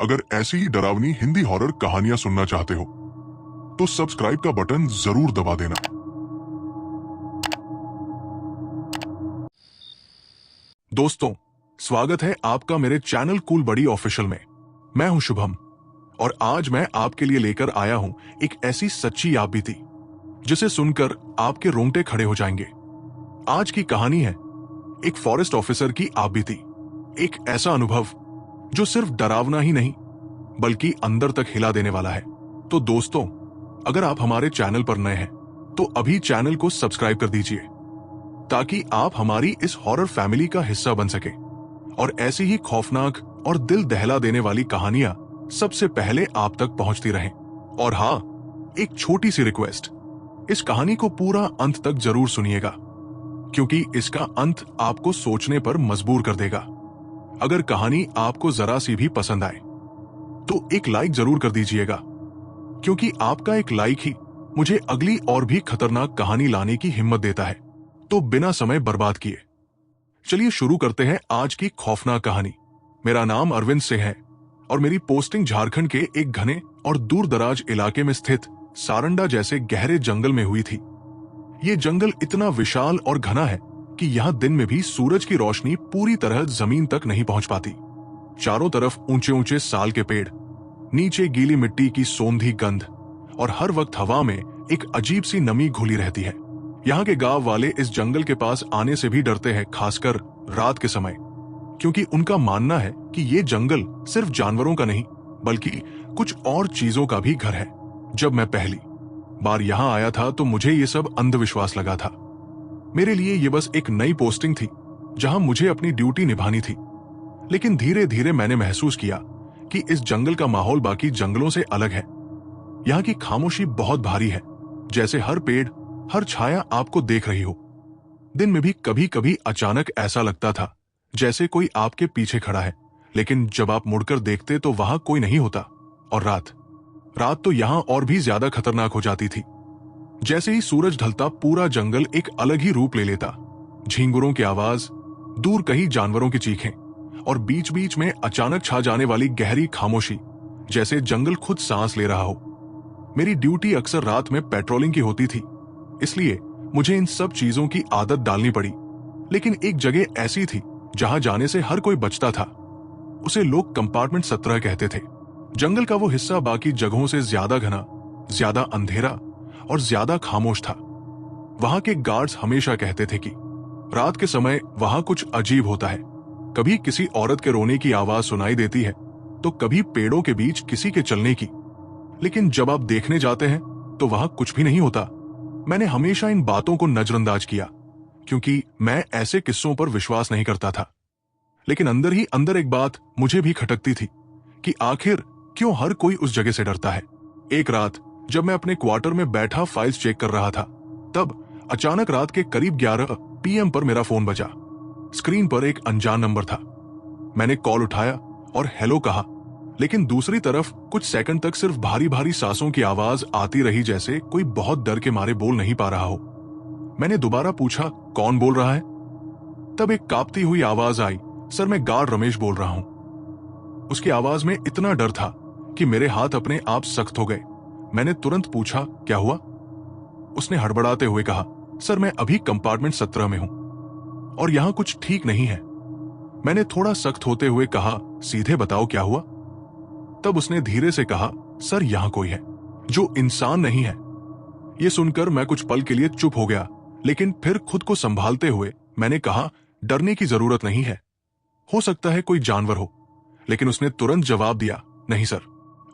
अगर ऐसी ही डरावनी हिंदी हॉरर कहानियां सुनना चाहते हो तो सब्सक्राइब का बटन जरूर दबा देना। दोस्तों, स्वागत है आपका मेरे चैनल कूल बड़ी ऑफिशियल में। मैं हूं शुभम और आज मैं आपके लिए लेकर आया हूं एक ऐसी सच्ची याद बीती जिसे सुनकर आपके रोंगटे खड़े हो जाएंगे। आज की कहानी है एक फॉरेस्ट ऑफिसर की आप बीती, एक ऐसा अनुभव जो सिर्फ डरावना ही नहीं बल्कि अंदर तक हिला देने वाला है। तो दोस्तों, अगर आप हमारे चैनल पर नए हैं तो अभी चैनल को सब्सक्राइब कर दीजिए ताकि आप हमारी इस हॉरर फैमिली का हिस्सा बन सके और ऐसी ही खौफनाक और दिल दहला देने वाली कहानियां सबसे पहले आप तक पहुंचती रहें। और हाँ, एक छोटी सी रिक्वेस्ट, इस कहानी को पूरा अंत तक जरूर सुनिएगा क्योंकि इसका अंत आपको सोचने पर मजबूर कर देगा। अगर कहानी आपको जरा सी भी पसंद आए तो एक लाइक जरूर कर दीजिएगा क्योंकि आपका एक लाइक ही मुझे अगली और भी खतरनाक कहानी लाने की हिम्मत देता है। तो बिना समय बर्बाद किए चलिए शुरू करते हैं आज की खौफनाक कहानी। मेरा नाम अरविंद सिंह है और मेरी पोस्टिंग झारखंड के एक घने और दूर दराज इलाके में स्थित सारंडा जैसे गहरे जंगल में हुई थी। ये जंगल इतना विशाल और घना है कि यहां दिन में भी सूरज की रोशनी पूरी तरह जमीन तक नहीं पहुंच पाती। चारों तरफ ऊंचे ऊंचे साल के पेड़, नीचे गीली मिट्टी की सोंधी गंध और हर वक्त हवा में एक अजीब सी नमी घुली रहती है। यहाँ के गांव वाले इस जंगल के पास आने से भी डरते हैं, खासकर रात के समय, क्योंकि उनका मानना है कि ये जंगल सिर्फ जानवरों का नहीं बल्कि कुछ और चीजों का भी घर है। जब मैं पहली बार यहाँ आया था तो मुझे ये सब अंधविश्वास लगा था। मेरे लिए ये बस एक नई पोस्टिंग थी जहां मुझे अपनी ड्यूटी निभानी थी। लेकिन धीरे धीरे मैंने महसूस किया कि इस जंगल का माहौल बाकी जंगलों से अलग है। यहाँ की खामोशी बहुत भारी है, जैसे हर पेड़, हर छाया आपको देख रही हो। दिन में भी कभी कभी अचानक ऐसा लगता था जैसे कोई आपके पीछे खड़ा है, लेकिन जब आप मुड़कर देखते तो वहां कोई नहीं होता। और रात तो यहां और भी ज्यादा खतरनाक हो जाती थी। जैसे ही सूरज ढलता पूरा जंगल एक अलग ही रूप ले लेता। झींगुरों की आवाज, दूर कहीं जानवरों की चीखें और बीच बीच में अचानक छा जाने वाली गहरी खामोशी, जैसे जंगल खुद सांस ले रहा हो। मेरी ड्यूटी अक्सर रात में पेट्रोलिंग की होती थी, इसलिए मुझे इन सब चीजों की आदत डालनी पड़ी। लेकिन एक जगह ऐसी थी जहां जाने से हर कोई बचता था। उसे लोग कंपार्टमेंट 17 कहते थे। जंगल का वो हिस्सा बाकी जगहों से ज्यादा घना, ज्यादा अंधेरा और ज्यादा खामोश था। वहां के गार्ड्स हमेशा कहते थे कि रात के समय वहां कुछ अजीब होता है। कभी किसी औरत के रोने की आवाज सुनाई देती है तो कभी पेड़ों के बीच किसी के चलने की। लेकिन जब आप देखने जाते हैं तो वहां कुछ भी नहीं होता। मैंने हमेशा इन बातों को नजरअंदाज किया क्योंकि मैं ऐसे किस्सों पर विश्वास नहीं करता था। लेकिन अंदर ही अंदर एक बात मुझे भी खटकती थी कि आखिर क्यों हर कोई उस जगह से डरता है। एक रात जब मैं अपने क्वार्टर में बैठा फाइल्स चेक कर रहा था, तब अचानक रात के करीब 11 PM पर मेरा फोन बजा। स्क्रीन पर एक अनजान नंबर था। मैंने कॉल उठाया और हेलो कहा, लेकिन दूसरी तरफ कुछ सेकंड तक सिर्फ भारी भारी सांसों की आवाज आती रही, जैसे कोई बहुत डर के मारे बोल नहीं पा रहा हो। मैंने दोबारा पूछा, कौन बोल रहा है? तब एक कांपती हुई आवाज आई, सर मैं गार्ड रमेश बोल रहा हूं। उसकी आवाज में इतना डर था कि मेरे हाथ अपने आप सख्त हो गए। मैंने तुरंत पूछा, क्या हुआ? उसने हड़बड़ाते हुए कहा, सर मैं अभी कंपार्टमेंट 17 में हूं और यहां कुछ ठीक नहीं है। मैंने थोड़ा सख्त होते हुए कहा, सीधे बताओ क्या हुआ? तब उसने धीरे से कहा, सर यहां कोई है जो इंसान नहीं है। यह सुनकर मैं कुछ पल के लिए चुप हो गया, लेकिन फिर खुद को संभालते हुए मैंने कहा, डरने की जरूरत नहीं है, हो सकता है कोई जानवर हो। लेकिन उसने तुरंत जवाब दिया, नहीं सर,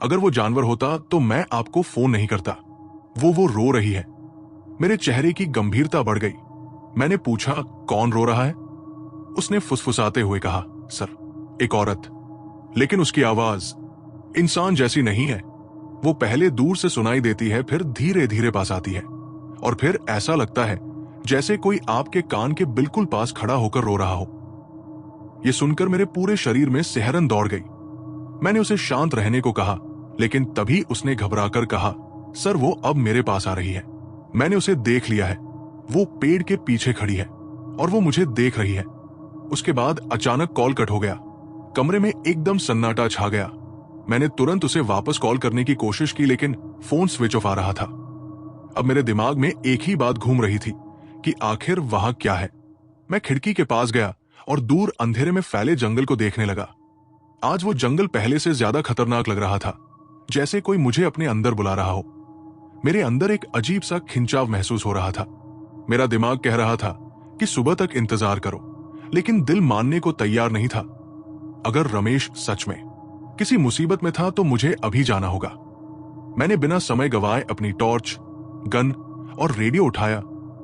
अगर वो जानवर होता तो मैं आपको फोन नहीं करता। वो रो रही है। मेरे चेहरे की गंभीरता बढ़ गई। मैंने पूछा, कौन रो रहा है? उसने फुसफुसाते हुए कहा, सर एक औरत, लेकिन उसकी आवाज इंसान जैसी नहीं है। वो पहले दूर से सुनाई देती है, फिर धीरे धीरे पास आती है और फिर ऐसा लगता है जैसे कोई आपके कान के बिल्कुल पास खड़ा होकर रो रहा हो। यह सुनकर मेरे पूरे शरीर में सिहरन दौड़ गई। मैंने उसे शांत रहने को कहा, लेकिन तभी उसने घबराकर कहा, सर वो अब मेरे पास आ रही है। मैंने उसे देख लिया है। वो पेड़ के पीछे खड़ी है और वो मुझे देख रही है। उसके बाद अचानक कॉल कट हो गया। कमरे में एकदम सन्नाटा छा गया। मैंने तुरंत उसे वापस कॉल करने की कोशिश की, लेकिन फोन स्विच ऑफ आ रहा था। अब मेरे दिमाग में एक ही बात घूम रही थी कि आखिर वहां क्या है। मैं खिड़की के पास गया और दूर अंधेरे में फैले जंगल को देखने लगा। आज वो जंगल पहले से ज्यादा खतरनाक लग रहा था, जैसे कोई मुझे अपने अंदर बुला रहा हो। मेरे अंदर एक अजीब सा खिंचाव महसूस हो रहा था। मेरा दिमाग कह रहा था कि सुबह तक इंतजार करो, लेकिन दिल मानने को तैयार नहीं था। अगर रमेश सच में किसी मुसीबत में था तो मुझे अभी जाना होगा। मैंने बिना समय गवाए अपनी टॉर्च, गन और रेडियो उठाया,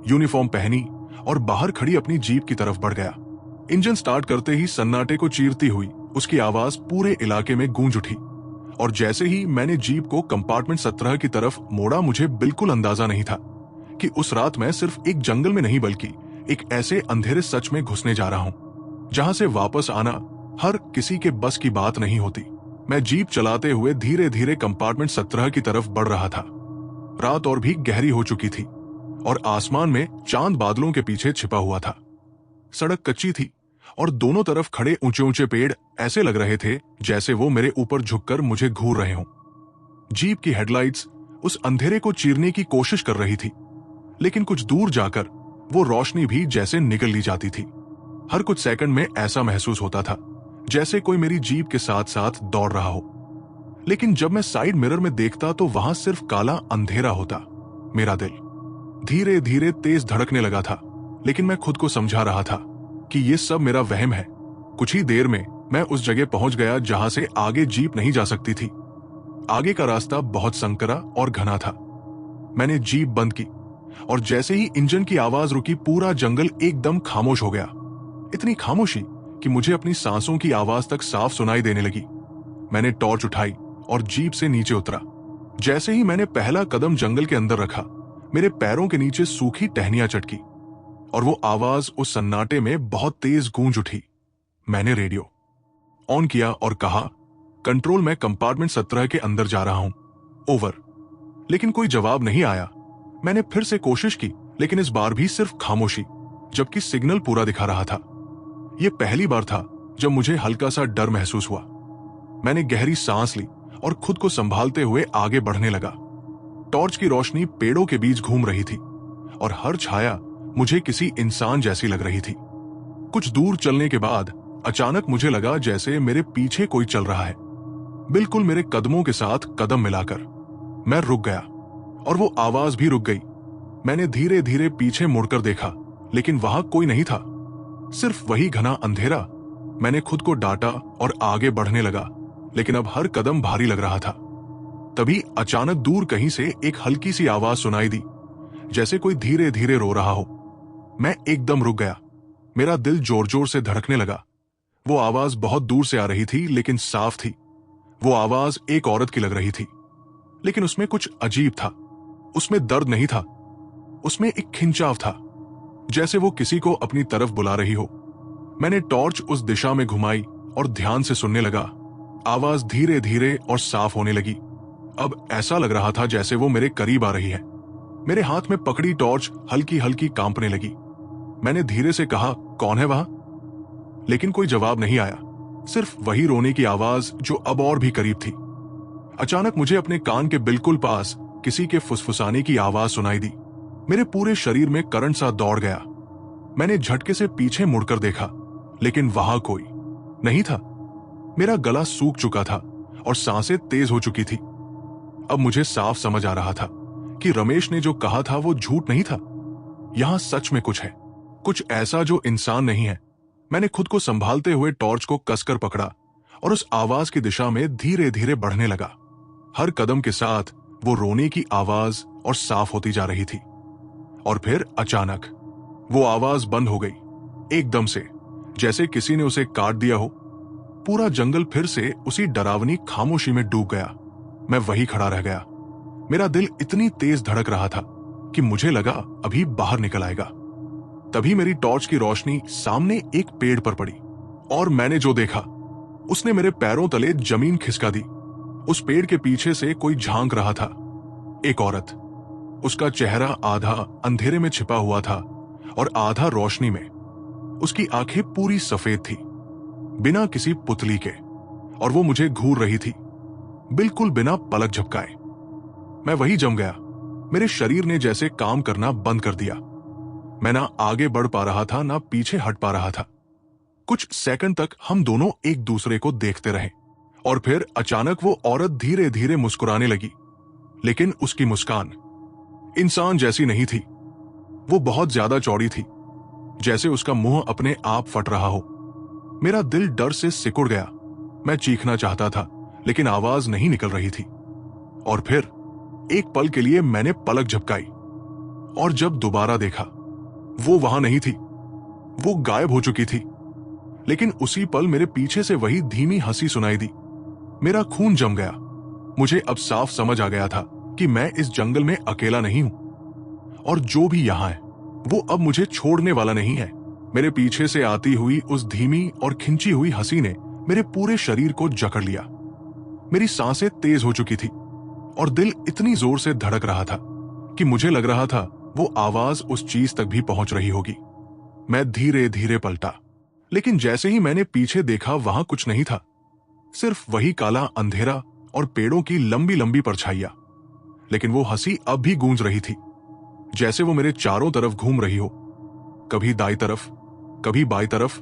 यूनिफॉर्म पहनी और बाहर खड़ी अपनी जीप की तरफ बढ़ गया। इंजन स्टार्ट करते ही सन्नाटे को चीरती हुई उसकी आवाज पूरे इलाके में गूंज उठी, और जैसे ही मैंने जीप को कंपार्टमेंट 17 की तरफ मोड़ा, मुझे बिल्कुल अंदाजा नहीं था कि उस रात मैं सिर्फ एक जंगल में नहीं बल्कि एक ऐसे अंधेरे सच में घुसने जा रहा हूं जहां से वापस आना हर किसी के बस की बात नहीं होती। मैं जीप चलाते हुए धीरे धीरे कंपार्टमेंट 17 की तरफ बढ़ रहा था। रात और भी गहरी हो चुकी थी और आसमान में चांद बादलों के पीछे छिपा हुआ था। सड़क कच्ची थी और दोनों तरफ खड़े ऊंचे ऊंचे पेड़ ऐसे लग रहे थे जैसे वो मेरे ऊपर झुककर मुझे घूर रहे हों। जीप की हेडलाइट्स उस अंधेरे को चीरने की कोशिश कर रही थी, लेकिन कुछ दूर जाकर वो रोशनी भी जैसे निगल ली जाती थी। हर कुछ सेकंड में ऐसा महसूस होता था जैसे कोई मेरी जीप के साथ साथ दौड़ रहा हो। लेकिन जब मैं साइड मिरर में देखता तो वहां सिर्फ काला अंधेरा होता। मेरा दिल धीरे धीरे तेज धड़कने लगा था, लेकिन मैं खुद को समझा रहा था कि ये सब मेरा वहम है। कुछ ही देर में मैं उस जगह पहुंच गया जहां से आगे जीप नहीं जा सकती थी। आगे का रास्ता बहुत संकरा और घना था। मैंने जीप बंद की और जैसे ही इंजन की आवाज रुकी, पूरा जंगल एकदम खामोश हो गया। इतनी खामोशी कि मुझे अपनी सांसों की आवाज तक साफ सुनाई देने लगी। मैंने टॉर्च उठाई और जीप से नीचे उतरा। जैसे ही मैंने पहला कदम जंगल के अंदर रखा, मेरे पैरों के नीचे सूखी टहनियां चटकी और वो आवाज उस सन्नाटे में बहुत तेज गूंज उठी। मैंने रेडियो ऑन किया और कहा, कंट्रोल, मैं कंपार्टमेंट 17 के अंदर जा रहा हूं, ओवर। लेकिन कोई जवाब नहीं आया। मैंने फिर से कोशिश की, लेकिन इस बार भी सिर्फ खामोशी, जबकि सिग्नल पूरा दिखा रहा था। यह पहली बार था जब मुझे हल्का सा डर महसूस हुआ। मैंने गहरी सांस ली और खुद को संभालते हुए आगे बढ़ने लगा। टॉर्च की रोशनी पेड़ों के बीच घूम रही थी और हर छाया मुझे किसी इंसान जैसी लग रही थी। कुछ दूर चलने के बाद अचानक मुझे लगा जैसे मेरे पीछे कोई चल रहा है, बिल्कुल मेरे कदमों के साथ कदम मिलाकर। मैं रुक गया और वो आवाज भी रुक गई। मैंने धीरे धीरे पीछे मुड़कर देखा, लेकिन वहां कोई नहीं था, सिर्फ वही घना अंधेरा। मैंने खुद को डांटा और आगे बढ़ने लगा, लेकिन अब हर कदम भारी लग रहा था। तभी अचानक दूर कहीं से एक हल्की सी आवाज सुनाई दी, जैसे कोई धीरे धीरे रो रहा हो। मैं एकदम रुक गया। मेरा दिल जोर जोर से धड़कने लगा। वो आवाज बहुत दूर से आ रही थी, लेकिन साफ थी। वो आवाज एक औरत की लग रही थी, लेकिन उसमें कुछ अजीब था। उसमें दर्द नहीं था, उसमें एक खिंचाव था, जैसे वो किसी को अपनी तरफ बुला रही हो। मैंने टॉर्च उस दिशा में घुमाई और ध्यान से सुनने लगा। आवाज धीरे धीरे और साफ होने लगी। अब ऐसा लग रहा था जैसे वो मेरे करीब आ रही है। मेरे हाथ में पकड़ी टॉर्च हल्की हल्की कांपने लगी। मैंने धीरे से कहा, कौन है वहां? लेकिन कोई जवाब नहीं आया, सिर्फ वही रोने की आवाज जो अब और भी करीब थी। अचानक मुझे अपने कान के बिल्कुल पास किसी के फुसफुसाने की आवाज सुनाई दी। मेरे पूरे शरीर में करंट सा दौड़ गया। मैंने झटके से पीछे मुड़कर देखा, लेकिन वहां कोई नहीं था। मेरा गला सूख चुका था और सांसें तेज हो चुकी थी। अब मुझे साफ समझ आ रहा था कि रमेश ने जो कहा था वो झूठ नहीं था। यहां सच में कुछ है, कुछ ऐसा जो इंसान नहीं है। मैंने खुद को संभालते हुए टॉर्च को कसकर पकड़ा और उस आवाज की दिशा में धीरे धीरे बढ़ने लगा। हर कदम के साथ वो रोने की आवाज और साफ होती जा रही थी। और फिर अचानक वो आवाज बंद हो गई, एकदम से, जैसे किसी ने उसे काट दिया हो। पूरा जंगल फिर से उसी डरावनी खामोशी में डूब गया। मैं वहीं खड़ा रह गया। मेरा दिल इतनी तेज धड़क रहा था कि मुझे लगा अभी बाहर निकल आएगा। तभी मेरी टॉर्च की रोशनी सामने एक पेड़ पर पड़ी और मैंने जो देखा उसने मेरे पैरों तले जमीन खिसका दी। उस पेड़ के पीछे से कोई झांक रहा था, एक औरत। उसका चेहरा आधा अंधेरे में छिपा हुआ था और आधा रोशनी में। उसकी आंखें पूरी सफेद थी, बिना किसी पुतली के, और वो मुझे घूर रही थी। बिल्कुल बिना पलक झपकाए। मैं वही जम गया। मेरे शरीर ने जैसे काम करना बंद कर दिया। मैं ना आगे बढ़ पा रहा था ना पीछे हट पा रहा था। कुछ सेकंड तक हम दोनों एक दूसरे को देखते रहे और फिर अचानक वो औरत धीरे धीरे मुस्कुराने लगी। लेकिन उसकी मुस्कान इंसान जैसी नहीं थी। वो बहुत ज्यादा चौड़ी थी, जैसे उसका मुंह अपने आप फट रहा हो। मेरा दिल डर से सिकुड़ गया। मैं चीखना चाहता था लेकिन आवाज नहीं निकल रही थी। और फिर एक पल के लिए मैंने पलक झपकाई और जब दोबारा देखा, वो वहां नहीं थी। वो गायब हो चुकी थी। लेकिन उसी पल मेरे पीछे से वही धीमी हंसी सुनाई दी। मेरा खून जम गया। मुझे अब साफ समझ आ गया था कि मैं इस जंगल में अकेला नहीं हूं और जो भी यहां है वो अब मुझे छोड़ने वाला नहीं है। मेरे पीछे से आती हुई उस धीमी और खिंची हुई हंसी ने मेरे पूरे शरीर को जकड़ लिया। मेरी सांसें तेज हो चुकी थी और दिल इतनी जोर से धड़क रहा था कि मुझे लग रहा था वो आवाज उस चीज तक भी पहुंच रही होगी। मैं धीरे धीरे पलटा, लेकिन जैसे ही मैंने पीछे देखा वहां कुछ नहीं था, सिर्फ वही काला अंधेरा और पेड़ों की लंबी लंबी परछाइयां। लेकिन वो हंसी अब भी गूंज रही थी, जैसे वो मेरे चारों तरफ घूम रही हो, कभी दाईं तरफ, कभी बाईं तरफ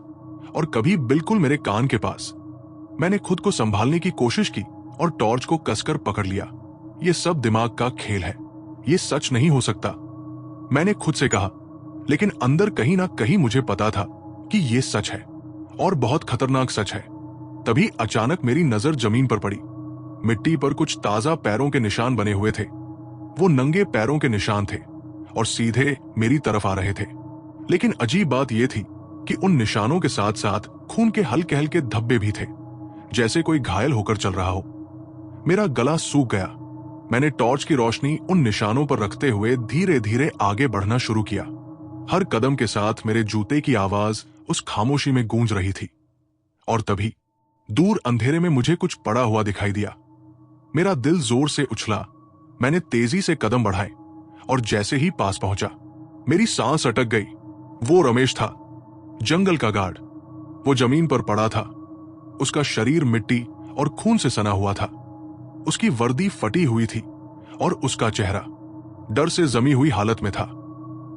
और कभी बिल्कुल मेरे कान के पास। मैंने खुद को संभालने की कोशिश की और टॉर्च को कसकर पकड़ लिया। ये सब दिमाग का खेल है, ये सच नहीं हो सकता, मैंने खुद से कहा। लेकिन अंदर कहीं ना कहीं मुझे पता था कि ये सच है और बहुत खतरनाक सच है। तभी अचानक मेरी नजर जमीन पर पड़ी। मिट्टी पर कुछ ताजा पैरों के निशान बने हुए थे। वो नंगे पैरों के निशान थे और सीधे मेरी तरफ आ रहे थे। लेकिन अजीब बात यह थी कि उन निशानों के साथ साथ खून के हल्के हल्के धब्बे भी थे, जैसे कोई घायल होकर चल रहा हो। मेरा गला सूख गया। मैंने टॉर्च की रोशनी उन निशानों पर रखते हुए धीरे धीरे आगे बढ़ना शुरू किया। हर कदम के साथ मेरे जूते की आवाज उस खामोशी में गूंज रही थी। और तभी दूर अंधेरे में मुझे कुछ पड़ा हुआ दिखाई दिया। मेरा दिल जोर से उछला। मैंने तेजी से कदम बढ़ाए और जैसे ही पास पहुंचा, मेरी सांस अटक गई। वो रमेश था, जंगल का गार्ड। वो जमीन पर पड़ा था। उसका शरीर मिट्टी और खून से सना हुआ था। उसकी वर्दी फटी हुई थी और उसका चेहरा डर से जमी हुई हालत में था,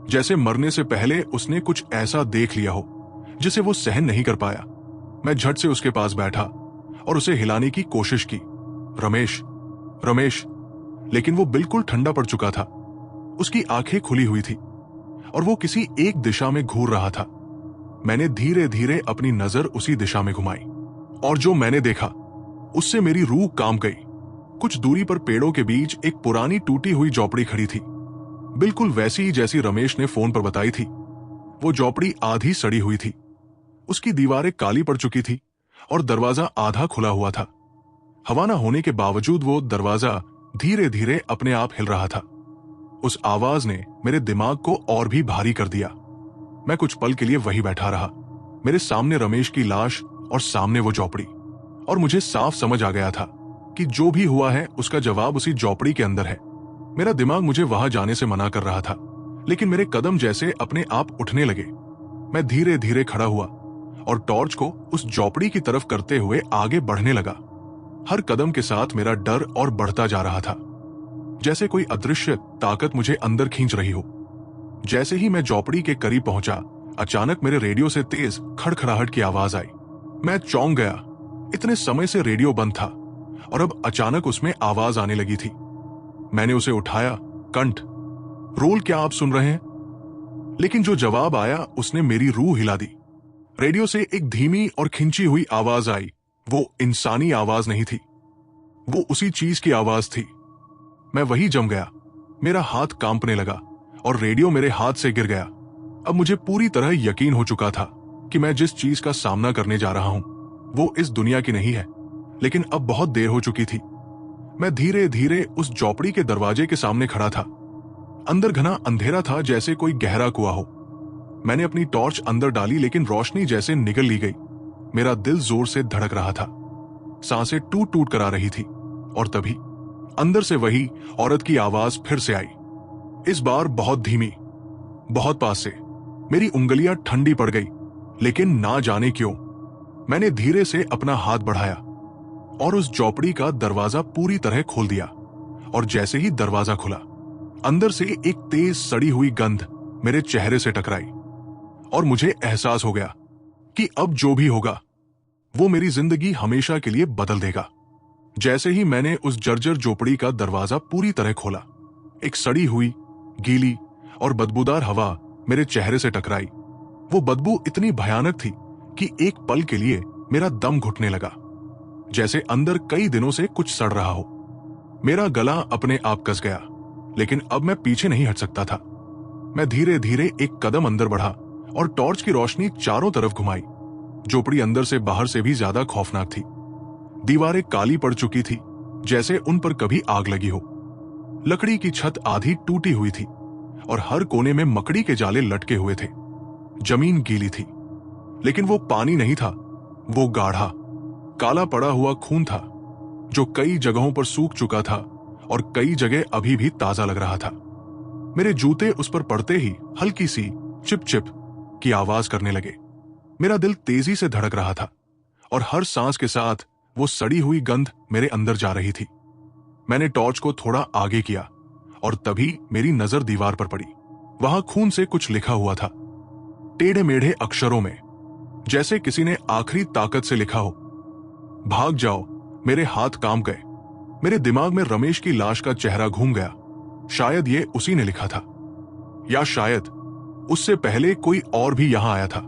जैसे मरने से पहले उसने कुछ ऐसा देख लिया हो जिसे वो सहन नहीं कर पाया। मैं झट से उसके पास बैठा और उसे हिलाने की कोशिश की। रमेश, रमेश। लेकिन वो बिल्कुल ठंडा पड़ चुका था। उसकी आंखें खुली हुई थी और वो किसी एक दिशा में घूर रहा था। मैंने धीरे धीरे अपनी नजर उसी दिशा में घुमाई और जो मैंने देखा उससे मेरी रूह कांप गई। कुछ दूरी पर पेड़ों के बीच एक पुरानी टूटी हुई झोपड़ी खड़ी थी, बिल्कुल वैसी ही जैसी रमेश ने फोन पर बताई थी। वो झोपड़ी आधी सड़ी हुई थी, उसकी दीवारें काली पड़ चुकी थी और दरवाजा आधा खुला हुआ था। हवा न होने के बावजूद वो दरवाजा धीरे धीरे अपने आप हिल रहा था। उस आवाज ने मेरे दिमाग को और भी भारी कर दिया। मैं कुछ पल के लिए वहीं बैठा रहा। मेरे सामने रमेश की लाश और सामने वो झोपड़ी, और मुझे साफ समझ आ गया था कि जो भी हुआ है उसका जवाब उसी झोपड़ी के अंदर है। मेरा दिमाग मुझे वहां जाने से मना कर रहा था, लेकिन मेरे कदम जैसे अपने आप उठने लगे। मैं धीरे धीरे खड़ा हुआ और टॉर्च को उस झोपड़ी की तरफ करते हुए आगे बढ़ने लगा। हर कदम के साथ मेरा डर और बढ़ता जा रहा था, जैसे कोई अदृश्य ताकत मुझे अंदर खींच रही हो। जैसे ही मैं झोपड़ी के करीब पहुंचा, अचानक मेरे रेडियो से तेज खड़खड़ाहट की आवाज आई। मैं चौंक गया। इतने समय से रेडियो बंद था और अब अचानक उसमें आवाज आने लगी थी। मैंने उसे उठाया। कंठ, रोल क्या आप सुन रहे हैं? लेकिन जो जवाब आया उसने मेरी रूह हिला दी। रेडियो से एक धीमी और खिंची हुई आवाज आई। वो इंसानी आवाज नहीं थी, वो उसी चीज की आवाज थी। मैं वही जम गया। मेरा हाथ कांपने लगा और रेडियो मेरे हाथ से गिर गया। अब मुझे पूरी तरह यकीन हो चुका था कि मैं जिस चीज का सामना करने जा रहा हूं वो इस दुनिया की नहीं है। लेकिन अब बहुत देर हो चुकी थी। मैं धीरे धीरे उस झोपड़ी के दरवाजे के सामने खड़ा था। अंदर घना अंधेरा था, जैसे कोई गहरा कुआं हो। मैंने अपनी टॉर्च अंदर डाली, लेकिन रोशनी जैसे निगल ली गई। मेरा दिल जोर से धड़क रहा था, सांसें टूट टूट कर आ रही थी। और तभी अंदर से वही औरत की आवाज फिर से आई, इस बार बहुत धीमी, बहुत पास से। मेरी उंगलियां ठंडी पड़ गई, लेकिन ना जाने क्यों मैंने धीरे से अपना हाथ बढ़ाया और उस झोपड़ी का दरवाजा पूरी तरह खोल दिया। और जैसे ही दरवाजा खुला, अंदर से एक तेज सड़ी हुई गंध मेरे चेहरे से टकराई और मुझे एहसास हो गया कि अब जो भी होगा वो मेरी जिंदगी हमेशा के लिए बदल देगा। जैसे ही मैंने उस जर्जर झोपड़ी का दरवाजा पूरी तरह खोला, एक सड़ी हुई, गीली और बदबूदार हवा मेरे चेहरे से टकराई। वो बदबू इतनी भयानक थी कि एक पल के लिए मेरा दम घुटने लगा, जैसे अंदर कई दिनों से कुछ सड़ रहा हो। मेरा गला अपने आप कस गया, लेकिन अब मैं पीछे नहीं हट सकता था। मैं धीरे धीरे एक कदम अंदर बढ़ा और टॉर्च की रोशनी चारों तरफ घुमाई। झोपड़ी अंदर से बाहर से भी ज्यादा खौफनाक थी। दीवारें काली पड़ चुकी थी, जैसे उन पर कभी आग लगी हो। लकड़ी की छत आधी टूटी हुई थी और हर कोने में मकड़ी के जाले लटके हुए थे। जमीन गीली थी, लेकिन वो पानी नहीं था, वो गाढ़ा काला पड़ा हुआ खून था, जो कई जगहों पर सूख चुका था और कई जगह अभी भी ताजा लग रहा था। मेरे जूते उस पर पड़ते ही हल्की सी चिप चिप की आवाज करने लगे। मेरा दिल तेजी से धड़क रहा था और हर सांस के साथ वो सड़ी हुई गंध मेरे अंदर जा रही थी। मैंने टॉर्च को थोड़ा आगे किया और तभी मेरी नजर दीवार पर पड़ी। वहां खून से कुछ लिखा हुआ था, टेढ़े मेढ़े अक्षरों में, जैसे किसी ने आखिरी ताकत से लिखा हो, भाग जाओ। मेरे हाथ कांप गए। मेरे दिमाग में रमेश की लाश का चेहरा घूम गया। शायद ये उसी ने लिखा था, या शायद उससे पहले कोई और भी यहां आया था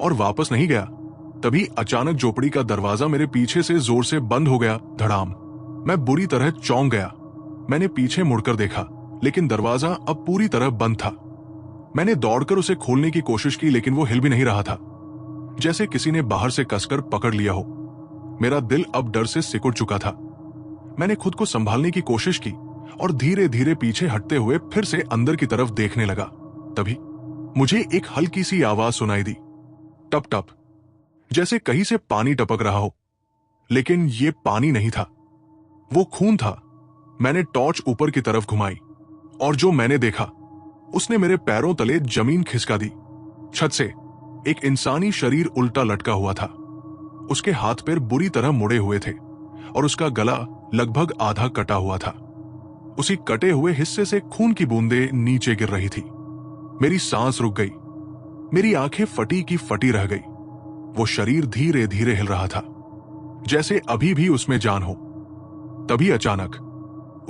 और वापस नहीं गया। तभी अचानक झोपड़ी का दरवाजा मेरे पीछे से जोर से बंद हो गया, धड़ाम। मैं बुरी तरह चौंक गया। मैंने पीछे मुड़कर देखा, लेकिन दरवाजा अब पूरी तरह बंद था। मैंने दौड़कर उसे खोलने की कोशिश की, लेकिन वो हिल भी नहीं रहा था, जैसे किसी ने बाहर से कसकर पकड़ लिया हो। मेरा दिल अब डर से सिकुड़ चुका था। मैंने खुद को संभालने की कोशिश की और धीरे धीरे पीछे हटते हुए फिर से अंदर की तरफ देखने लगा। तभी मुझे एक हल्की सी आवाज सुनाई दी, टप टप, जैसे कहीं से पानी टपक रहा हो। लेकिन ये पानी नहीं था, वो खून था। मैंने टॉर्च ऊपर की तरफ घुमाई और जो मैंने देखा उसने मेरे पैरों तले जमीन खिसका दी। छत से एक इंसानी शरीर उल्टा लटका हुआ था। उसके हाथ पैर बुरी तरह मुड़े हुए थे और उसका गला लगभग आधा कटा हुआ था। उसी कटे हुए हिस्से से खून की बूंदें नीचे गिर रही थी। मेरी सांस रुक गई, मेरी आंखें फटी की फटी रह गई। वो शरीर धीरे धीरे हिल रहा था, जैसे अभी भी उसमें जान हो। तभी अचानक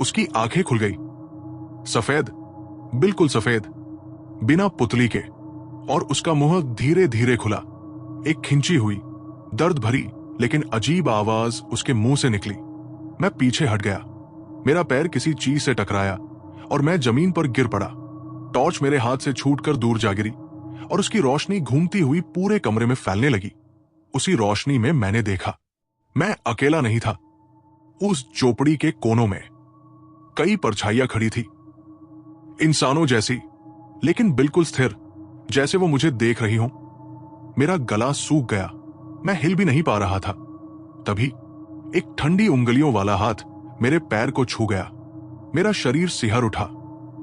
उसकी आंखें खुल गई, सफेद, बिल्कुल सफेद, बिना पुतली के, और उसका मुंह धीरे धीरे खुला। एक खिंची हुई, दर्द भरी लेकिन अजीब आवाज उसके मुंह से निकली। मैं पीछे हट गया। मेरा पैर किसी चीज से टकराया और मैं जमीन पर गिर पड़ा। टॉर्च मेरे हाथ से छूटकर दूर जा गिरी और उसकी रोशनी घूमती हुई पूरे कमरे में फैलने लगी। उसी रोशनी में मैंने देखा, मैं अकेला नहीं था। उस झोपड़ी के कोनों में कई परछाइयां खड़ी थी, इंसानों जैसी, लेकिन बिल्कुल स्थिर, जैसे वो मुझे देख रही हो। मेरा गला सूख गया, मैं हिल भी नहीं पा रहा था। तभी एक ठंडी उंगलियों वाला हाथ मेरे पैर को छू गया। मेरा शरीर सिहर उठा।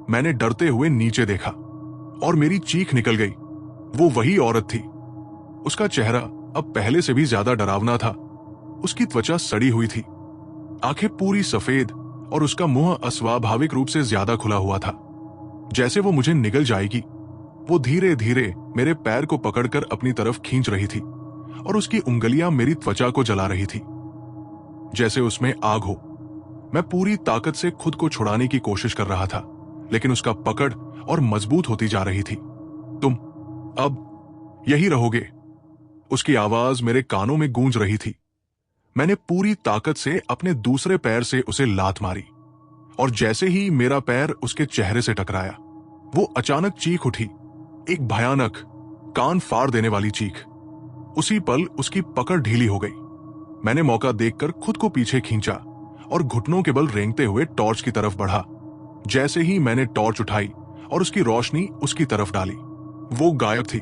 मैंने डरते हुए नीचे देखा और मेरी चीख निकल गई। वो वही औरत थी। उसका चेहरा अब पहले से भी ज्यादा डरावना था। उसकी त्वचा सड़ी हुई थी, आंखें पूरी सफेद, और उसका मुंह अस्वाभाविक रूप से ज्यादा खुला हुआ था, जैसे वो मुझे निगल जाएगी। वो धीरे धीरे मेरे पैर को पकड़कर अपनी तरफ खींच रही थी और उसकी उंगलियां मेरी त्वचा को जला रही थी, जैसे उसमें आग हो। मैं पूरी ताकत से खुद को छुड़ाने की कोशिश कर रहा था, लेकिन उसका पकड़ और मजबूत होती जा रही थी। तुम अब यही रहोगे, उसकी आवाज मेरे कानों में गूंज रही थी। मैंने पूरी ताकत से अपने दूसरे पैर से उसे लात मारी और जैसे ही मेरा पैर उसके चेहरे से टकराया, वो अचानक चीख उठी, एक भयानक, कान फाड़ देने वाली चीख। उसी पल उसकी पकड़ ढीली हो गई। मैंने मौका देखकर खुद को पीछे खींचा और घुटनों के बल रेंगते हुए टॉर्च की तरफ बढ़ा। जैसे ही मैंने टॉर्च उठाई और उसकी रोशनी उसकी तरफ डाली, वो गायब थी,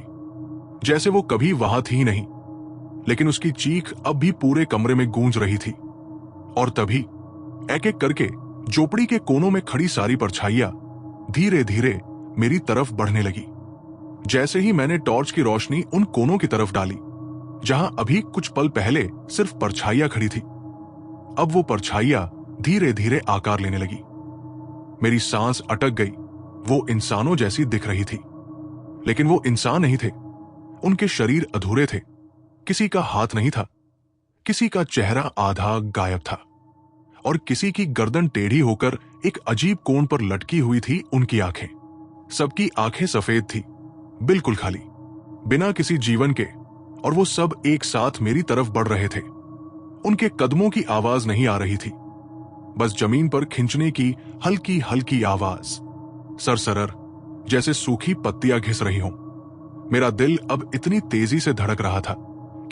जैसे वो कभी वहां थी ही नहीं। लेकिन उसकी चीख अब भी पूरे कमरे में गूंज रही थी। और तभी एक एक करके झोपड़ी के कोनों में खड़ी सारी परछाइयां धीरे धीरे मेरी तरफ बढ़ने लगी। जैसे ही मैंने टॉर्च की रोशनी उन कोनों की तरफ डाली जहां अभी कुछ पल पहले सिर्फ परछाइयां खड़ी थी, अब वो परछाइयां धीरे धीरे आकार लेने लगी। मेरी सांस अटक गई। वो इंसानों जैसी दिख रही थी, लेकिन वो इंसान नहीं थे। उनके शरीर अधूरे थे। किसी का हाथ नहीं था, किसी का चेहरा आधा गायब था, और किसी की गर्दन टेढ़ी होकर एक अजीब कोण पर लटकी हुई थी उनकी आंखें। सबकी आंखें सफेद थी, बिल्कुल खाली, बिना किसी जीवन के, और वो सब एक साथ मेरी तरफ बढ़ रहे थे। उनके कदमों की आवाज नहीं आ रही थी, बस जमीन पर खिंचने की हल्की हल्की आवाज, सरसरर, जैसे सूखी पत्तियां घिस रही हों। मेरा दिल अब इतनी तेजी से धड़क रहा था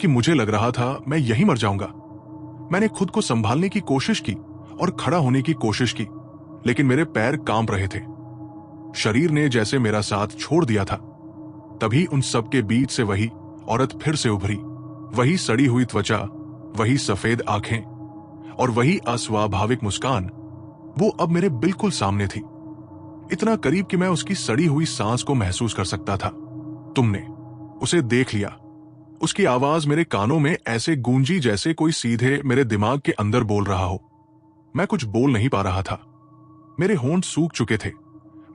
कि मुझे लग रहा था मैं यहीं मर जाऊंगा। मैंने खुद को संभालने की कोशिश की और खड़ा होने की कोशिश की, लेकिन मेरे पैर कांप रहे थे। शरीर ने जैसे मेरा साथ छोड़ दिया था। तभी उन सब के बीच से वही औरत फिर से उभरी। वही सड़ी हुई त्वचा, वही सफेद आंखें और वही अस्वाभाविक मुस्कान। वो अब मेरे बिल्कुल सामने थी, इतना करीब कि मैं उसकी सड़ी हुई सांस को महसूस कर सकता था। तुमने उसे देख लिया। उसकी आवाज मेरे कानों में ऐसे गूंजी जैसे कोई सीधे मेरे दिमाग के अंदर बोल रहा हो। मैं कुछ बोल नहीं पा रहा था, मेरे होंठ सूख चुके थे।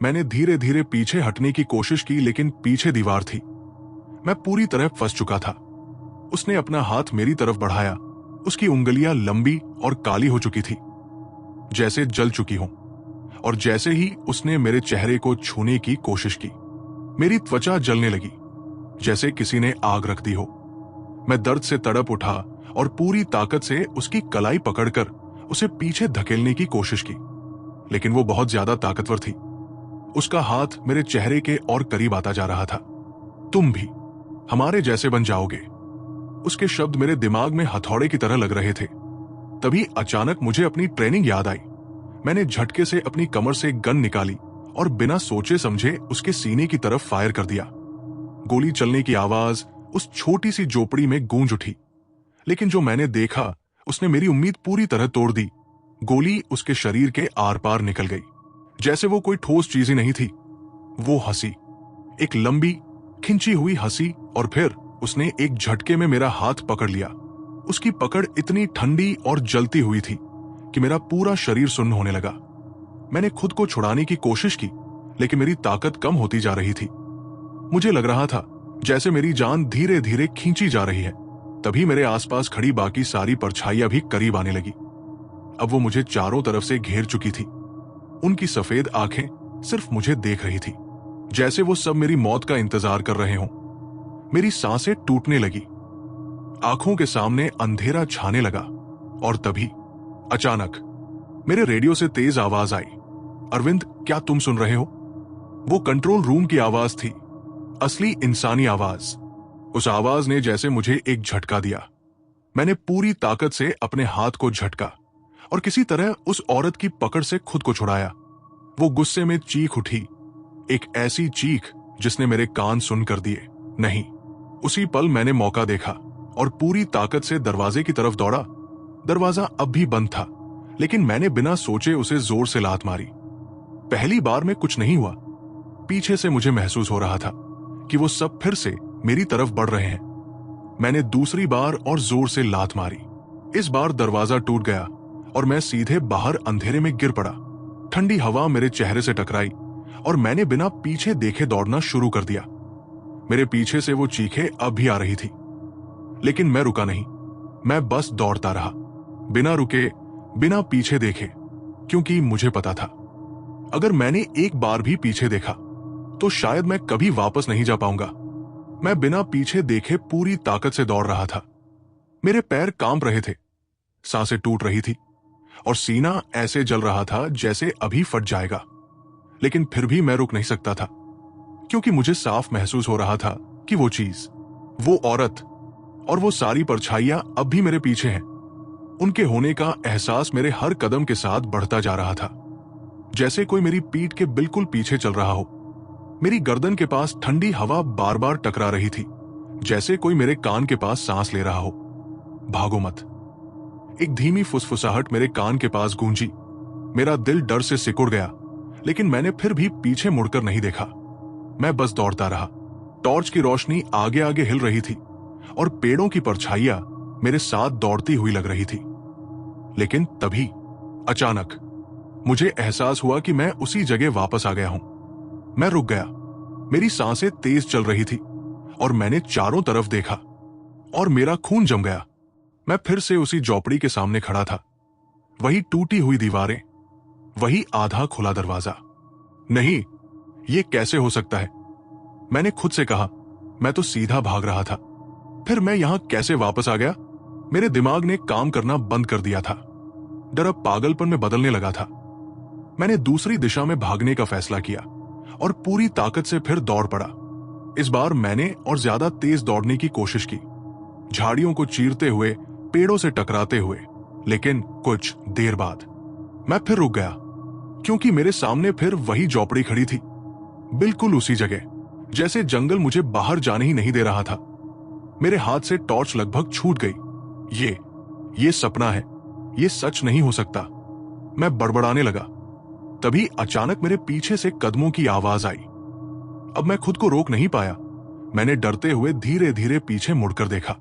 मैंने धीरे धीरे पीछे हटने की कोशिश की, लेकिन पीछे दीवार थी। मैं पूरी तरह फंस चुका था। उसने अपना हाथ मेरी तरफ बढ़ाया। उसकी उंगलियां लंबी और काली हो चुकी थी, जैसे जल चुकी हों, और जैसे ही उसने मेरे चेहरे को छूने की कोशिश की, मेरी त्वचा जलने लगी, जैसे किसी ने आग रख दी हो। मैं दर्द से तड़प उठा और पूरी ताकत से उसकी कलाई पकड़कर उसे पीछे धकेलने की कोशिश की, लेकिन वो बहुत ज्यादा ताकतवर थी। उसका हाथ मेरे चेहरे के और करीब आता जा रहा था। तुम भी हमारे जैसे बन जाओगे। उसके शब्द मेरे दिमाग में हथौड़े की तरह लग रहे थे। तभी अचानक मुझे अपनी ट्रेनिंग याद आई। मैंने झटके से अपनी कमर से गन निकाली और बिना सोचे समझे उसके सीने की तरफ फायर कर दिया। गोली चलने की आवाज उस छोटी सी झोपड़ी में गूंज उठी, लेकिन जो मैंने देखा उसने मेरी उम्मीद पूरी तरह तोड़ दी। गोली उसके शरीर के आर पार निकल गई, जैसे वो कोई ठोस चीज ही नहीं थी। वो हंसी, एक लंबी खिंची हुई हंसी, और फिर उसने एक झटके में मेरा हाथ पकड़ लिया। उसकी पकड़ इतनी ठंडी और जलती हुई थी कि मेरा पूरा शरीर सुन्न होने लगा। मैंने खुद को छुड़ाने की कोशिश की, लेकिन मेरी ताकत कम होती जा रही थी। मुझे लग रहा था जैसे मेरी जान धीरे धीरे खींची जा रही है। तभी मेरे आसपास खड़ी बाकी सारी परछाइयां भी करीब आने लगी। अब वो मुझे चारों तरफ से घेर चुकी थी। उनकी सफेद आंखें सिर्फ मुझे देख रही थी, जैसे वो सब मेरी मौत का इंतजार कर रहे हों। मेरी सांसें टूटने लगी, आंखों के सामने अंधेरा छाने लगा, और तभी अचानक मेरे रेडियो से तेज आवाज आई। अरविंद, क्या तुम सुन रहे हो? वो कंट्रोल रूम की आवाज थी, असली इंसानी आवाज। उस आवाज ने जैसे मुझे एक झटका दिया। मैंने पूरी ताकत से अपने हाथ को झटका और किसी तरह उस औरत की पकड़ से खुद को छुड़ाया। वो गुस्से में चीख उठी, एक ऐसी चीख जिसने मेरे कान सुन कर दिए। नहीं, उसी पल मैंने मौका देखा और पूरी ताकत से दरवाजे की तरफ दौड़ा। दरवाजा अब भी बंद था, लेकिन मैंने बिना सोचे उसे जोर से लात मारी। पहली बार में कुछ नहीं हुआ। पीछे से मुझे महसूस हो रहा था कि वो सब फिर से मेरी तरफ बढ़ रहे हैं। मैंने दूसरी बार और जोर से लात मारी। इस बार दरवाजा टूट गया और मैं सीधे बाहर अंधेरे में गिर पड़ा। ठंडी हवा मेरे चेहरे से टकराई और मैंने बिना पीछे देखे दौड़ना शुरू कर दिया। मेरे पीछे से वो चीखें अब भी आ रही थी, लेकिन मैं रुका नहीं। मैं बस दौड़ता रहा, बिना रुके, बिना पीछे देखे, क्योंकि मुझे पता था अगर मैंने एक बार भी पीछे देखा तो शायद मैं कभी वापस नहीं जा पाऊंगा। मैं बिना पीछे देखे पूरी ताकत से दौड़ रहा था। मेरे पैर कांप रहे थे, सांसें टूट रही थी और सीना ऐसे जल रहा था जैसे अभी फट जाएगा। लेकिन फिर भी मैं रुक नहीं सकता था, क्योंकि मुझे साफ महसूस हो रहा था कि वो चीज, वो औरत और वो सारी परछाइयां अब भी मेरे पीछे हैं। उनके होने का एहसास मेरे हर कदम के साथ बढ़ता जा रहा था, जैसे कोई मेरी पीठ के बिल्कुल पीछे चल रहा हो। मेरी गर्दन के पास ठंडी हवा बार बार टकरा रही थी, जैसे कोई मेरे कान के पास सांस ले रहा हो। भागो मत। एक धीमी फुसफुसाहट मेरे कान के पास गूंजी। मेरा दिल डर से सिकुड़ गया, लेकिन मैंने फिर भी पीछे मुड़कर नहीं देखा। मैं बस दौड़ता रहा। टॉर्च की रोशनी आगे आगे हिल रही थी और पेड़ों की परछाइयां मेरे साथ दौड़ती हुई लग रही थी। लेकिन तभी अचानक मुझे एहसास हुआ कि मैं उसी जगह वापस आ गया हूं। मैं रुक गया, मेरी सांसें तेज चल रही थी और मैंने चारों तरफ देखा और मेरा खून जम गया। मैं फिर से उसी झोपड़ी के सामने खड़ा था, वही टूटी हुई दीवारें, वही आधा खुला दरवाजा। नहीं, ये कैसे हो सकता है? मैंने खुद से कहा। मैं तो सीधा भाग रहा था, फिर मैं यहां कैसे वापस आ गया? मेरे दिमाग ने काम करना बंद कर दिया था। डर अब पागलपन में बदलने लगा था। मैंने दूसरी दिशा में भागने का फैसला किया और पूरी ताकत से फिर दौड़ पड़ा। इस बार मैंने और ज्यादा तेज दौड़ने की कोशिश की, झाड़ियों को चीरते हुए, पेड़ों से टकराते हुए। लेकिन कुछ देर बाद मैं फिर रुक गया, क्योंकि मेरे सामने फिर वही झोपड़ी खड़ी थी, बिल्कुल उसी जगह, जैसे जंगल मुझे बाहर जाने ही नहीं दे रहा था। मेरे हाथ से टॉर्च लगभग छूट गई। ये सपना है, ये सच नहीं हो सकता। मैं बड़बड़ाने लगा। तभी अचानक मेरे पीछे से कदमों की आवाज आई। अब मैं खुद को रोक नहीं पाया। मैंने डरते हुए धीरे धीरे पीछे मुड़कर देखा